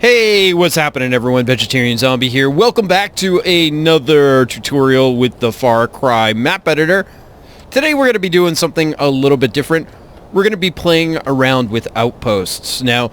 Hey, what's happening everyone? VegetarianZombee here. Welcome back to another tutorial with the Far Cry map editor. Today we're going to be doing something a little bit different. We're going to be playing around with outposts. Now,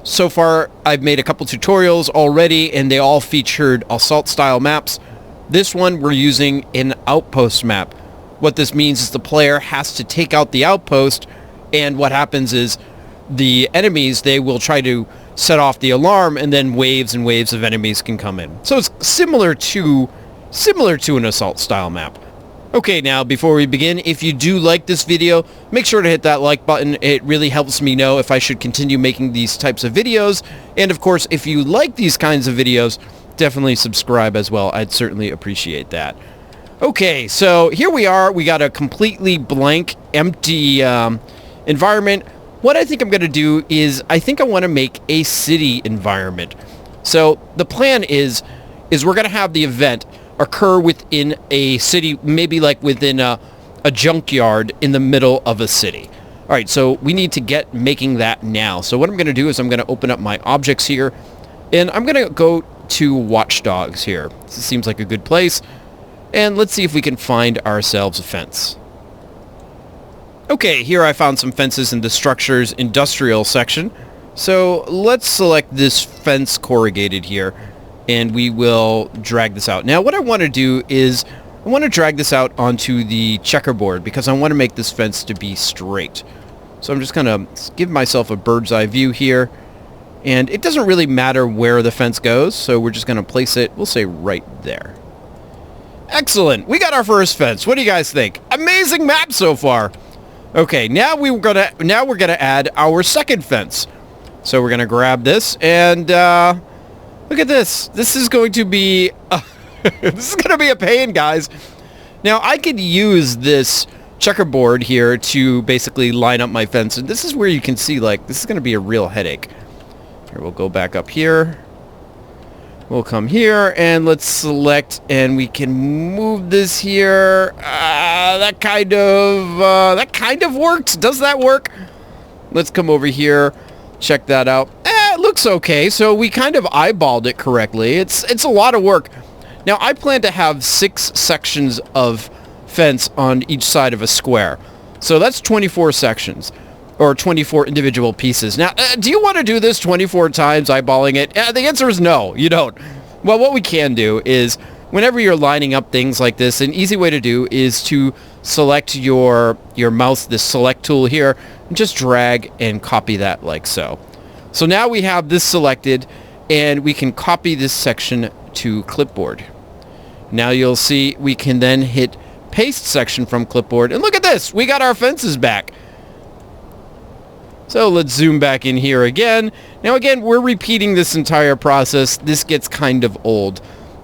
so far I've made a couple tutorials already and they all featured assault style maps. This one we're using an outpost map. What this means is the player has to take out the outpost, and what happens is the enemies, they will try to set off the alarm, and then waves and waves of enemies can come in. So it's similar to an assault style map. Okay, now before we begin, if you do like this video, make sure to hit that like button. It really helps me know if I should continue making these types of videos. And of course, if you like these kinds of videos, definitely subscribe as well. I'd certainly appreciate that. Okay, so here we are. We got a completely blank, empty environment. What I think I'm going to do is I think I want to make a city environment. So the plan is we're going to have the event occur within a city, maybe like within a junkyard in the middle of a city. All right, so we need to get making that now. So what I'm going to do is I'm going to open up my objects here, and I'm going to go to Watchdogs here. This seems like a good place. And let's see if we can find ourselves a fence. Okay, here I found some fences in the structures industrial section. So let's select this fence corrugated here, and we will drag this out. Now what I want to do is I want to drag this out onto the checkerboard because I want to make this fence to be straight. So I'm just going to give myself a bird's eye view here, and it doesn't really matter where the fence goes, so we're just going to place it, we'll say right there. Excellent, we got our first fence. What do you guys think? Amazing map so far. Okay, now we're gonna add our second fence. So we're gonna grab this and look at this. This is going to be this is gonna be a pain, guys. Now I could use this checkerboard here to basically line up my fence, and this is where you can see like this is gonna be a real headache. Here, we'll go back up here. We'll come here and let's select, and we can move this here. That kind of works. Does that work? Let's come over here, check that out. It looks okay. So we kind of eyeballed it correctly. It's a lot of work. Now I plan to have 6 sections of fence on each side of a square. So that's 24 sections. Or 24 individual pieces. Now, do you want to do this 24 times, eyeballing it? The answer is no, you don't. Well, what we can do is, whenever you're lining up things like this, an easy way to do is to select your mouse, this select tool here, and just drag and copy that like so. So now we have this selected, and we can copy this section to clipboard. Now you'll see we can then hit paste section from clipboard, and look at this, we got our fences back. So let's zoom back in here again. Now again, we're repeating this entire process. This gets kind of old.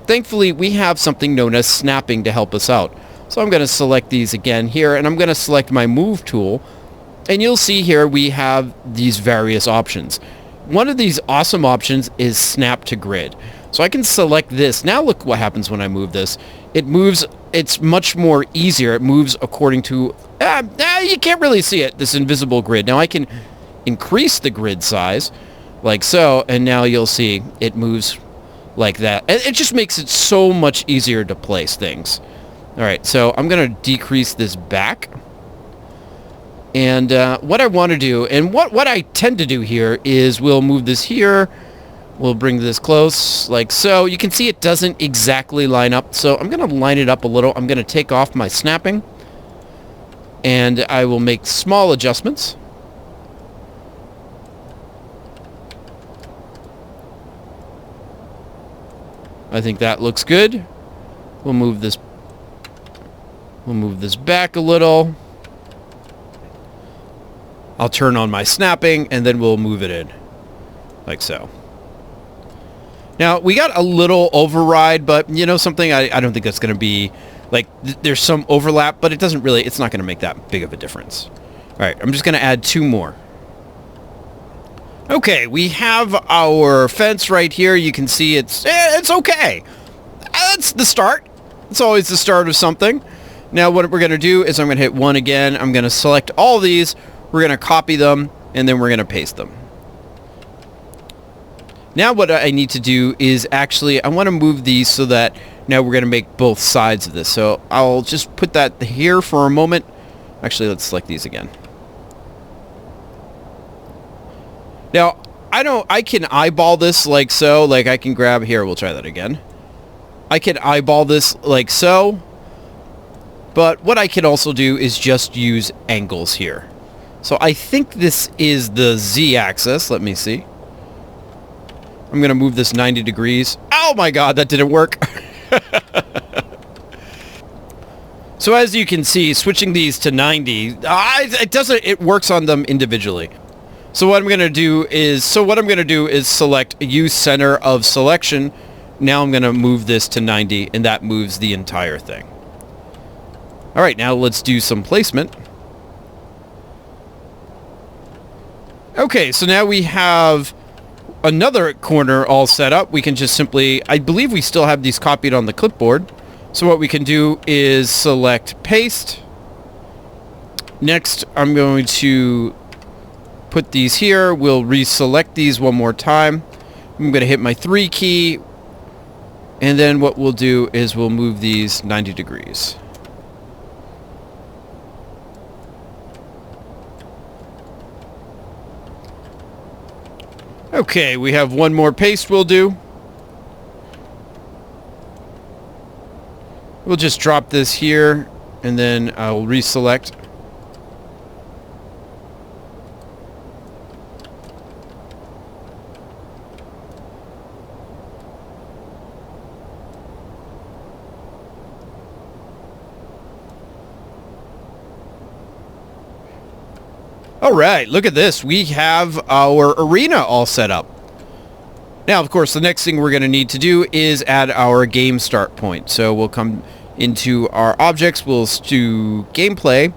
Thankfully, we have something known as snapping to help us out. So I'm going to select these again here, and I'm going to select my move tool. And you'll see here we have these various options. One of these awesome options is snap to grid. So I can select this. Now look what happens when I move this. It moves, it's much more easier. It moves according to, you can't really see it, this invisible grid. Now I can increase the grid size like so, and now you'll see it moves like that. It just makes it so much easier to place things. All right, so I'm going to decrease this back. And what I want to do, and what I tend to do here is we'll move this here. We'll bring this close like so. You can see it doesn't exactly line up, so I'm going to line it up a little. I'm going to take off my snapping, and I will make small adjustments. I think that looks good. We'll move this back a little. I'll turn on my snapping, and then we'll move it in like so. Now we got a little override, but you know something, I don't think that's going to be like there's some overlap, but it's not going to make that big of a difference. All right, I'm just going to add 2 more. Okay, we have our fence right here. You can see it's okay. That's the start. It's always the start of something. Now what we're going to do is I'm going to hit 1 again. I'm going to select all these. We're going to copy them, and then we're going to paste them. Now what I need to do is actually, I want to move these so that now we're going to make both sides of this. So I'll just put that here for a moment. Actually, let's select these again. Now, I can eyeball this like so. Like I can grab here, we'll try that again. I can eyeball this like so. But what I can also do is just use angles here. So I think this is the Z-axis. Let me see. I'm going to move this 90 degrees. Oh my god, that didn't work. So as you can see, switching these to 90, it works on them individually. So what I'm going to do is select use center of selection. Now I'm going to move this to 90, and that moves the entire thing. All right, now let's do some placement. Okay, so now we have another corner all set up. We can just simply, I believe we still have these copied on the clipboard. So what we can do is select paste. Next, I'm going to put these here. We'll reselect these one more time. I'm going to hit my 3 key. And then what we'll do is we'll move these 90 degrees. Okay, we have one more paste we'll do. We'll just drop this here, and then I'll reselect. All right, look at this. We have our arena all set up. Now, of course, the next thing we're going to need to do is add our game start point. So we'll come into our objects. We'll do gameplay.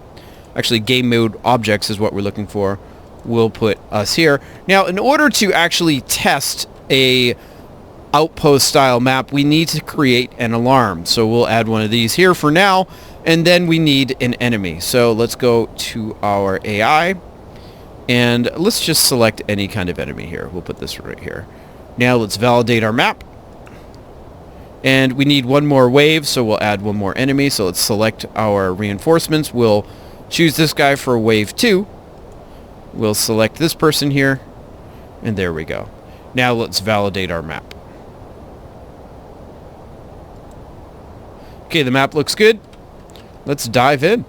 Actually, game mode objects is what we're looking for. We'll put us here. Now, in order to actually test a Outpost style map, we need to create an alarm. So we'll add one of these here for now, and then we need an enemy. So let's go to our AI, and let's just select any kind of enemy here. We'll put this right here. Now let's validate our map. And we need one more wave, so we'll add one more enemy. So let's select our reinforcements. We'll choose this guy for wave 2. We'll select this person here, and there we go. Now let's validate our map. Okay, the map looks good. Let's dive in.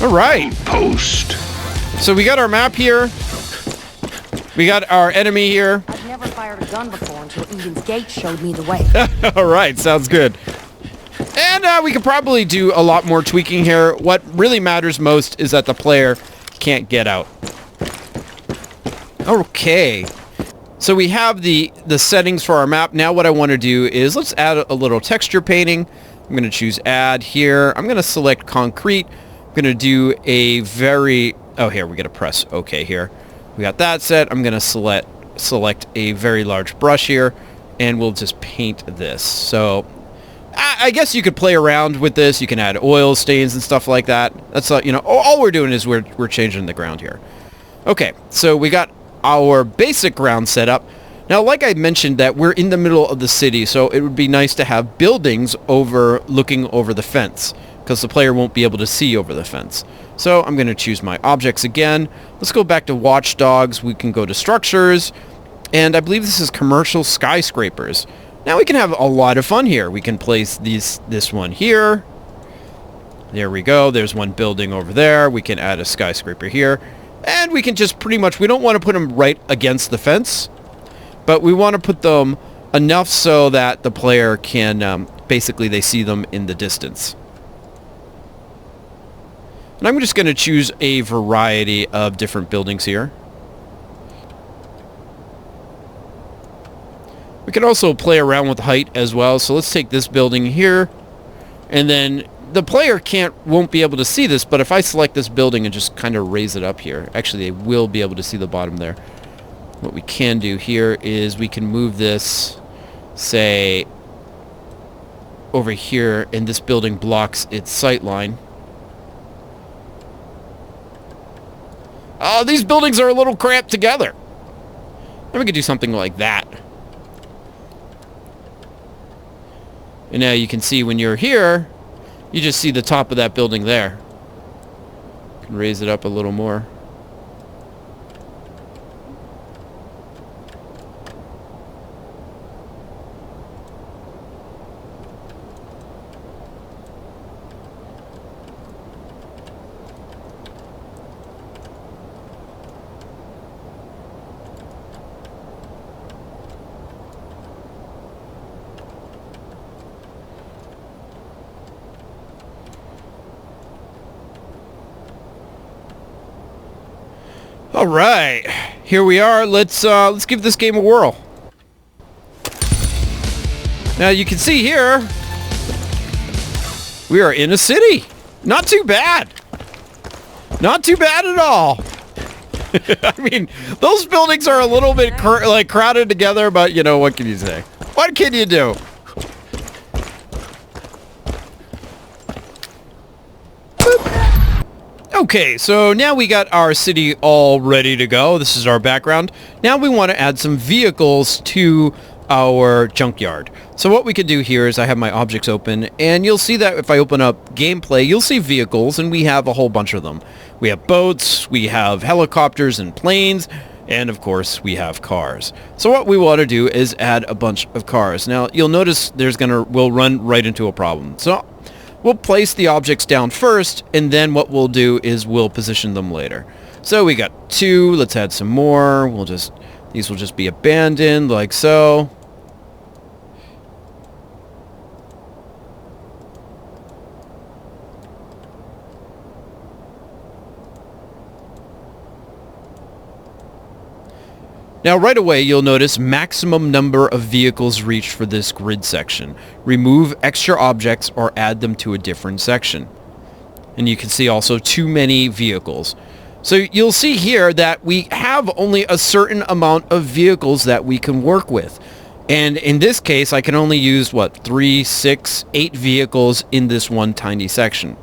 All right. Outpost. So we got our map here. We got our enemy here. I've never fired a gun before until Eden's Gate showed me the way. All right, sounds good. And we could probably do a lot more tweaking here. What really matters most is that the player can't get out. Okay. So we have the settings for our map. Now what I want to do is let's add a little texture painting. I'm going to choose add here. I'm going to select concrete. I'm going to do a very... Oh, here, we got to press OK here. We got that set. I'm going to select a very large brush here, and we'll just paint this. So I guess you could play around with this. You can add oil stains and stuff like that. That's you know, all we're doing is we're changing the ground here. Okay, so we got our basic ground set up. Now, like I mentioned, that we're in the middle of the city, so it would be nice to have buildings looking over the fence, because the player won't be able to see over the fence. So I'm going to choose my objects again. Let's go back to watchdogs. We can go to structures, and I believe this is commercial skyscrapers. Now we can have a lot of fun here. We can place this one here. There we go. There's one building over there. We can add a skyscraper here. And we can just pretty much, we don't want to put them right against the fence, but we want to put them enough so that the player can, basically they see them in the distance. And I'm just going to choose a variety of different buildings here. We can also play around with height as well. So let's take this building here, and then the player won't be able to see this, but if I select this building and just kind of raise it up here, actually they will be able to see the bottom there. What we can do here is we can move this, say, over here, and this building blocks its sight line. Oh, these buildings are a little cramped together. And we could do something like that. And now you can see when you're here, you just see the top of that building there. You can raise it up a little more. All right, here we are. Let's give this game a whirl. Now you can see here, we are in a city. Not too bad. Not too bad at all. I mean, those buildings are a little bit crowded together, but you know, what can you say? What can you do? Okay, so now we got our city all ready to go. This is our background. Now we want to add some vehicles to our junkyard. So what we can do here is I have my objects open, and you'll see that if I open up gameplay, you'll see vehicles, and we have a whole bunch of them. We have boats, we have helicopters and planes, and of course we have cars. So what we want to do is add a bunch of cars. Now you'll notice we'll run right into a problem. So we'll place the objects down first, and then what we'll do is we'll position them later. So we got 2, let's add some more. These will just be abandoned like so. Now right away you'll notice maximum number of vehicles reached for this grid section. Remove extra objects or add them to a different section. And you can see also too many vehicles. So you'll see here that we have only a certain amount of vehicles that we can work with. And in this case I can only use 3, 6, 8 vehicles in this one tiny section.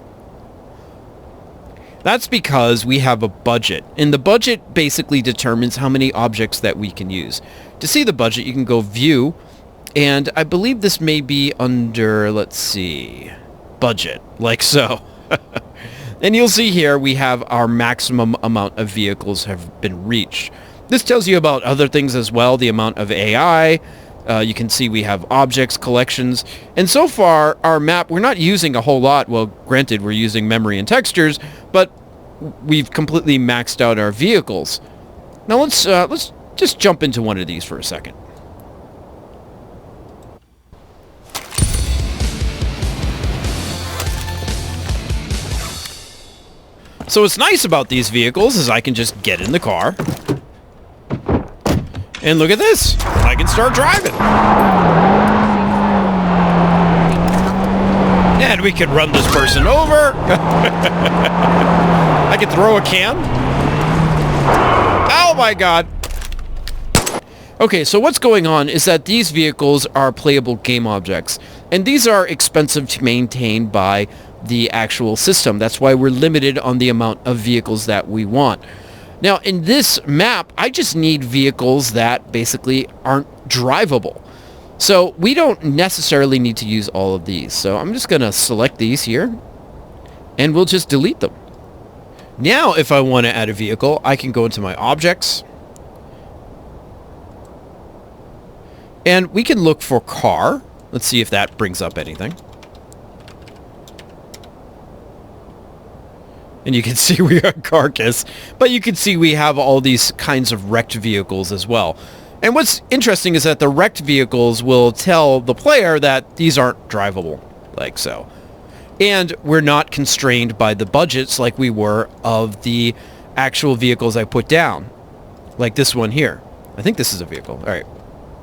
That's because we have a budget, and the budget basically determines how many objects that we can use. To see the budget, you can go View, and I believe this may be under, let's see, Budget, like so. And you'll see here we have our maximum amount of vehicles have been reached. This tells you about other things as well, the amount of AI. You can see we have objects, collections, and so far our map, we're not using a whole lot. Well, granted, we're using memory and textures, but we've completely maxed out our vehicles. Now let's just jump into one of these for a second. So what's nice about these vehicles is I can just get in the car. And look at this. I can start driving. And we could run this person over. I could throw a can. Oh my god. Okay, so what's going on is that these vehicles are playable game objects. And these are expensive to maintain by the actual system. That's why we're limited on the amount of vehicles that we want. Now, in this map, I just need vehicles that basically aren't drivable. So we don't necessarily need to use all of these. So I'm just going to select these here, and we'll just delete them. Now, if I want to add a vehicle, I can go into my objects, and we can look for car. Let's see if that brings up anything. And you can see we are carcass, but you can see we have all these kinds of wrecked vehicles as well. And what's interesting is that the wrecked vehicles will tell the player that these aren't drivable, like so. And we're not constrained by the budgets like we were of the actual vehicles I put down. Like this one here. I think this is a vehicle. All right,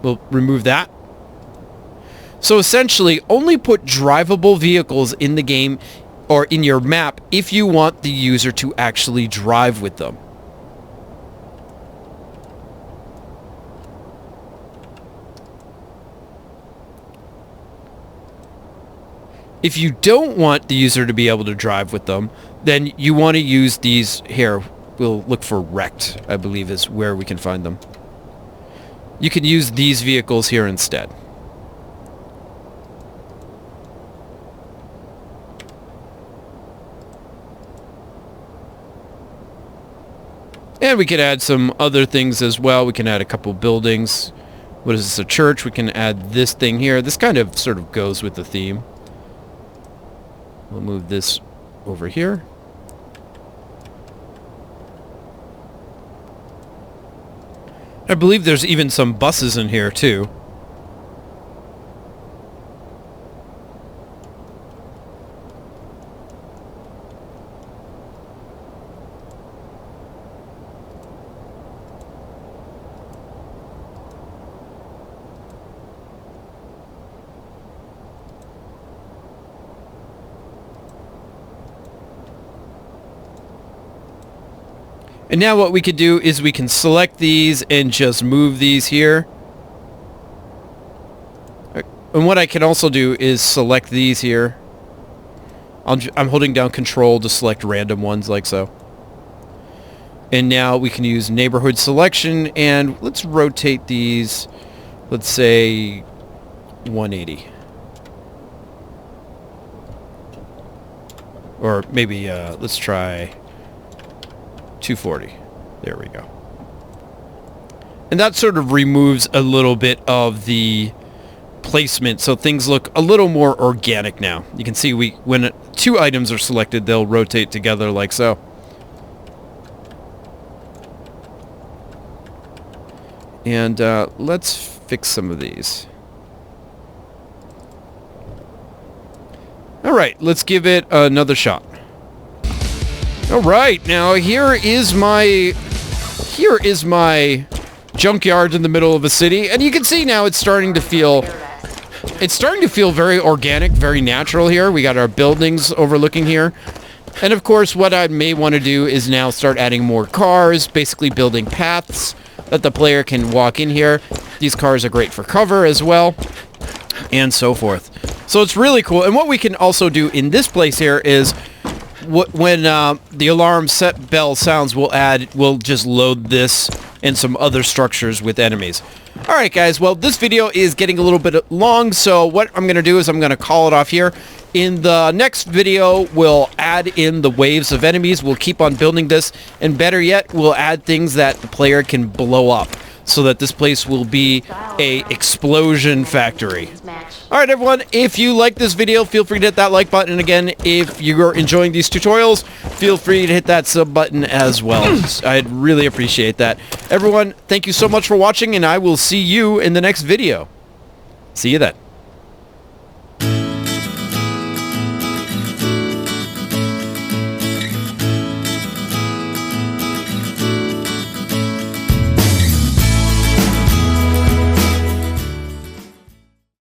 we'll remove that. So essentially, only put drivable vehicles in the game or in your map if you want the user to actually drive with them. If you don't want the user to be able to drive with them, then you want to use these here. We'll look for wrecked, I believe is where we can find them. you can use these vehicles here instead. And we can add some other things as well. We can add a couple buildings. What is this, a church? We can add this thing here. This kind of sort of goes with the theme. We'll move this over here. I believe there's even some buses in here too. And now what we could do is we can select these and just move these here. And what I can also do is select these here. I'm holding down Control to select random ones like so. And now we can use neighborhood selection, and let's rotate these, let's say 180. Or maybe let's try 240. There we go. And that sort of removes a little bit of the placement, so things look a little more organic now. You can see when two items are selected, they'll rotate together like so. And let's fix some of these. All right, let's give it another shot. All right, now here is my junkyard in the middle of a city, and you can see now it's starting to feel very organic, very natural here. We got our buildings overlooking here. And of course, what I may want to do is now start adding more cars, basically building paths that the player can walk in here. These cars are great for cover as well, and so forth. So it's really cool. And what we can also do in this place here is when the alarm set bell sounds, we'll just load this and some other structures with enemies. All right, guys. Well, this video is getting a little bit long, so what I'm going to do is I'm going to call it off here. In the next video, we'll add in the waves of enemies. We'll keep on building this, and better yet, we'll add things that the player can blow up, so that this place will be a explosion factory. All right, everyone, if you like this video, feel free to hit that like button. And again, if you're enjoying these tutorials, feel free to hit that sub button as well. I'd really appreciate that. Everyone, thank you so much for watching, and I will see you in the next video. See you then.